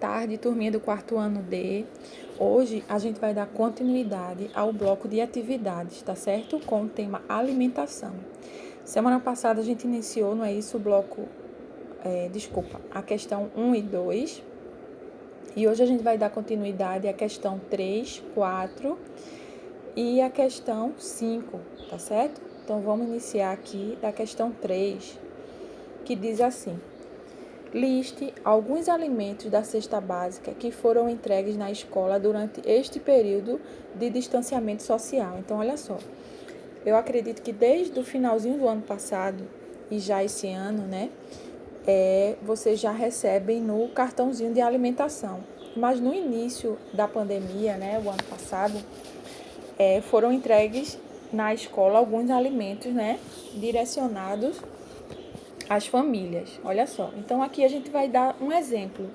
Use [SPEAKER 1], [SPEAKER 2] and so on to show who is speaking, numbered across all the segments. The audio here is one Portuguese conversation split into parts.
[SPEAKER 1] tarde, turminha do quarto ano D. Hoje a gente vai dar continuidade ao bloco de atividades, tá certo? Com o tema alimentação. Semana passada a gente iniciou, não é isso, o bloco, a questão 1 e 2. E hoje a gente vai dar continuidade à questão 3, 4 e a questão 5, tá certo? Então vamos iniciar aqui da questão 3, que diz assim: liste alguns alimentos da cesta básica que foram entregues na escola durante este período de distanciamento social. Então, olha só, eu acredito que desde o finalzinho do ano passado e já esse ano, né, vocês já recebem no cartãozinho de alimentação. Mas no início da pandemia, né, o ano passado, foram entregues na escola alguns alimentos, né, direcionados as famílias, olha só. Então, aqui a gente vai dar um exemplo.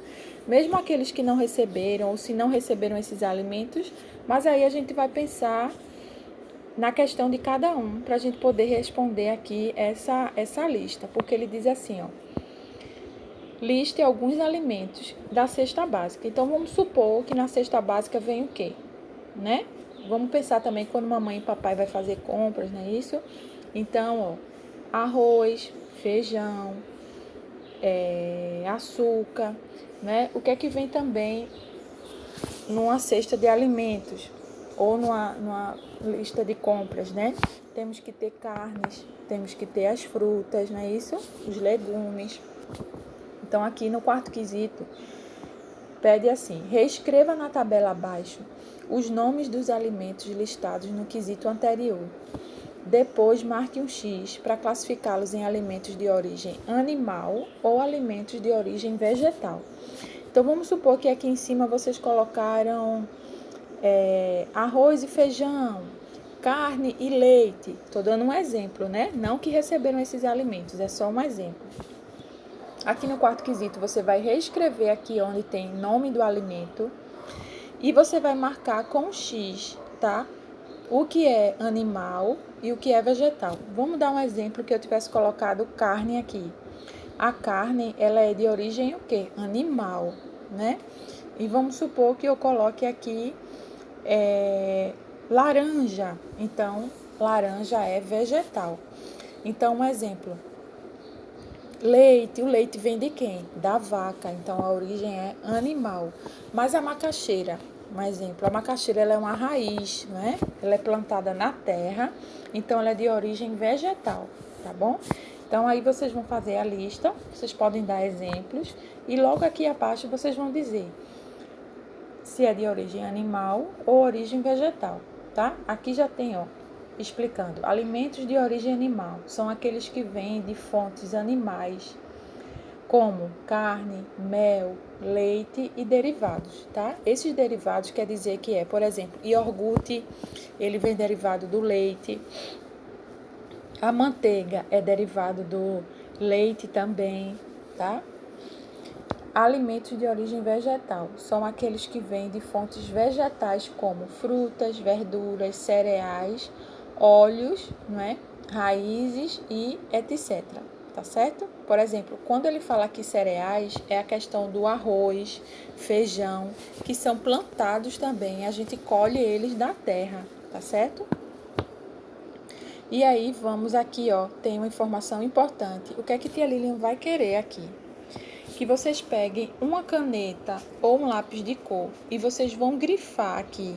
[SPEAKER 1] Mesmo aqueles que não receberam ou se não receberam esses alimentos, mas aí a gente vai pensar na questão de cada um, para a gente poder responder aqui essa lista. Porque ele diz assim, ó: liste alguns alimentos da cesta básica. Então, vamos supor que na cesta básica vem o quê? Né? Vamos pensar também quando mamãe e papai vai fazer compras, não é isso? Então, ó, arroz, feijão, açúcar, né? O que é que vem também numa cesta de alimentos ou numa lista de compras, né? Temos que ter carnes, temos que ter as frutas, não é isso? Os legumes. Então, aqui no quarto quesito, pede assim: reescreva na tabela abaixo os nomes dos alimentos listados no quesito anterior. Depois, marque um X para classificá-los em alimentos de origem animal ou alimentos de origem vegetal. Então, vamos supor que aqui em cima vocês colocaram arroz e feijão, carne e leite. Estou dando um exemplo, né? Não que receberam esses alimentos, é só um exemplo. Aqui no quarto quesito, você vai reescrever aqui onde tem nome do alimento e você vai marcar com X, tá? O que é animal e o que é vegetal. Vamos dar um exemplo que eu tivesse colocado carne aqui. A carne, ela é de origem o quê? Animal, né? E vamos supor que eu coloque aqui laranja. Então, laranja é vegetal. Então, um exemplo. Leite, o leite vem de quem? Da vaca, então a origem é animal. Mas a macaxeira, um exemplo, a macaxeira ela é uma raiz, né? Ela é plantada na terra, então ela é de origem vegetal, tá bom? Então aí vocês vão fazer a lista, vocês podem dar exemplos e logo aqui abaixo vocês vão dizer se é de origem animal ou origem vegetal, tá? Aqui já tem, ó, explicando. Alimentos de origem animal são aqueles que vêm de fontes animais, como carne, mel, leite e derivados, tá? Esses derivados quer dizer que por exemplo, iogurte, ele vem derivado do leite. A manteiga é derivado do leite também, tá? Alimentos de origem vegetal são aqueles que vêm de fontes vegetais como frutas, verduras, cereais, óleos, não é? Raízes e etc. Tá certo? Por exemplo, quando ele fala aqui cereais, é a questão do arroz, feijão, que são plantados também, a gente colhe eles da terra, tá certo? E aí, vamos aqui, ó, tem uma informação importante. O que é que tia Lilian vai querer aqui? Que vocês peguem uma caneta ou um lápis de cor e vocês vão grifar aqui,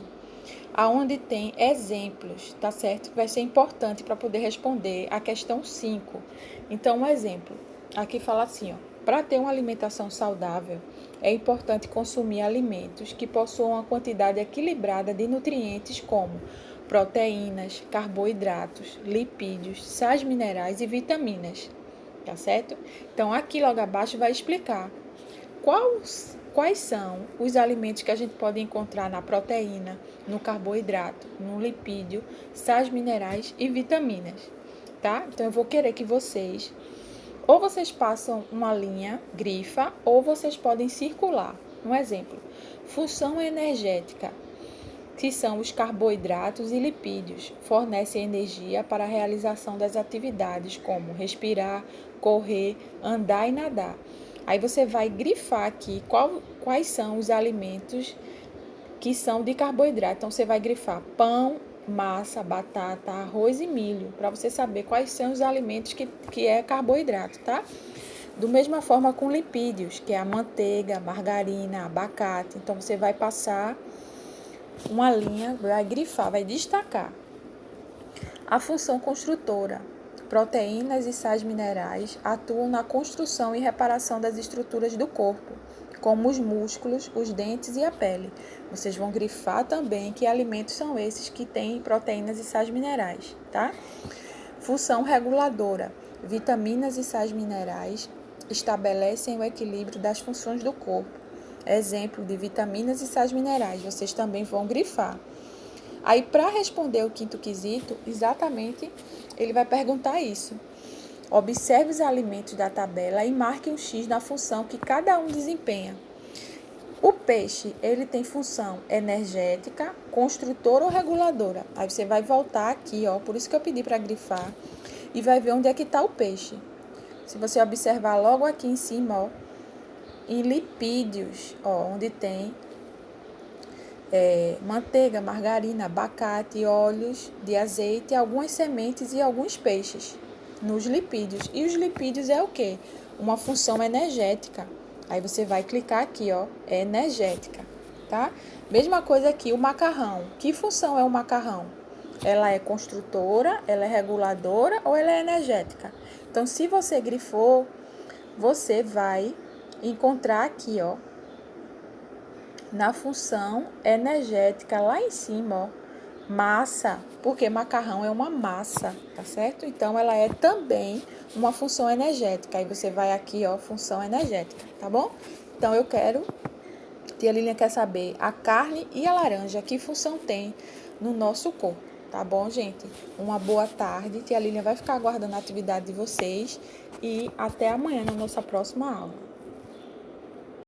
[SPEAKER 1] aonde tem exemplos, tá certo? Vai ser importante para poder responder a questão 5. Então, um exemplo. Aqui fala assim, ó: para ter uma alimentação saudável, é importante consumir alimentos que possuam uma quantidade equilibrada de nutrientes como proteínas, carboidratos, lipídios, sais minerais e vitaminas. Tá certo? Então, aqui logo abaixo vai explicar quais são os alimentos que a gente pode encontrar na proteína, no carboidrato, no lipídio, sais minerais e vitaminas, tá? Então, eu vou querer que vocês, ou vocês passam uma linha, grifa, ou vocês podem circular. Um exemplo, função energética, que são os carboidratos e lipídios, fornecem energia para a realização das atividades como respirar, correr, andar e nadar. Aí você vai grifar aqui quais são os alimentos que são de carboidrato. Então, você vai grifar pão, massa, batata, arroz e milho, para você saber quais são os alimentos que é carboidrato, tá? Do mesma forma com lipídios, que é a manteiga, a margarina, abacate. Então, você vai passar uma linha, vai grifar, vai destacar. A função construtora. Proteínas e sais minerais atuam na construção e reparação das estruturas do corpo, como os músculos, os dentes e a pele. Vocês vão grifar também que alimentos são esses que têm proteínas e sais minerais, tá? Função reguladora. Vitaminas e sais minerais estabelecem o equilíbrio das funções do corpo. Exemplo de vitaminas e sais minerais, vocês também vão grifar. Aí, para responder o quinto quesito, exatamente, ele vai perguntar isso. Observe os alimentos da tabela e marque um X na função que cada um desempenha. O peixe, ele tem função energética, construtora ou reguladora. Aí você vai voltar aqui, ó, por isso que eu pedi para grifar, e vai ver onde é que está o peixe. Se você observar logo aqui em cima, ó, em lipídios, ó, onde tem manteiga, margarina, abacate, óleos de azeite, algumas sementes e alguns peixes nos lipídios. E os lipídios é o quê? Uma função energética. Aí você vai clicar aqui, ó, energética, tá? Mesma coisa aqui, o macarrão. Que função é o macarrão? Ela é construtora, ela é reguladora ou ela é energética? Então, se você grifou, você vai encontrar aqui, ó, na função energética, lá em cima, ó, massa, porque macarrão é uma massa, tá certo? Então, ela é também uma função energética. Aí você vai aqui, ó, função energética, tá bom? Então, tia Lilian quer saber, a carne e a laranja, que função tem no nosso corpo, tá bom, gente? Uma boa tarde, tia Lilian vai ficar aguardando a atividade de vocês e até amanhã na nossa próxima aula.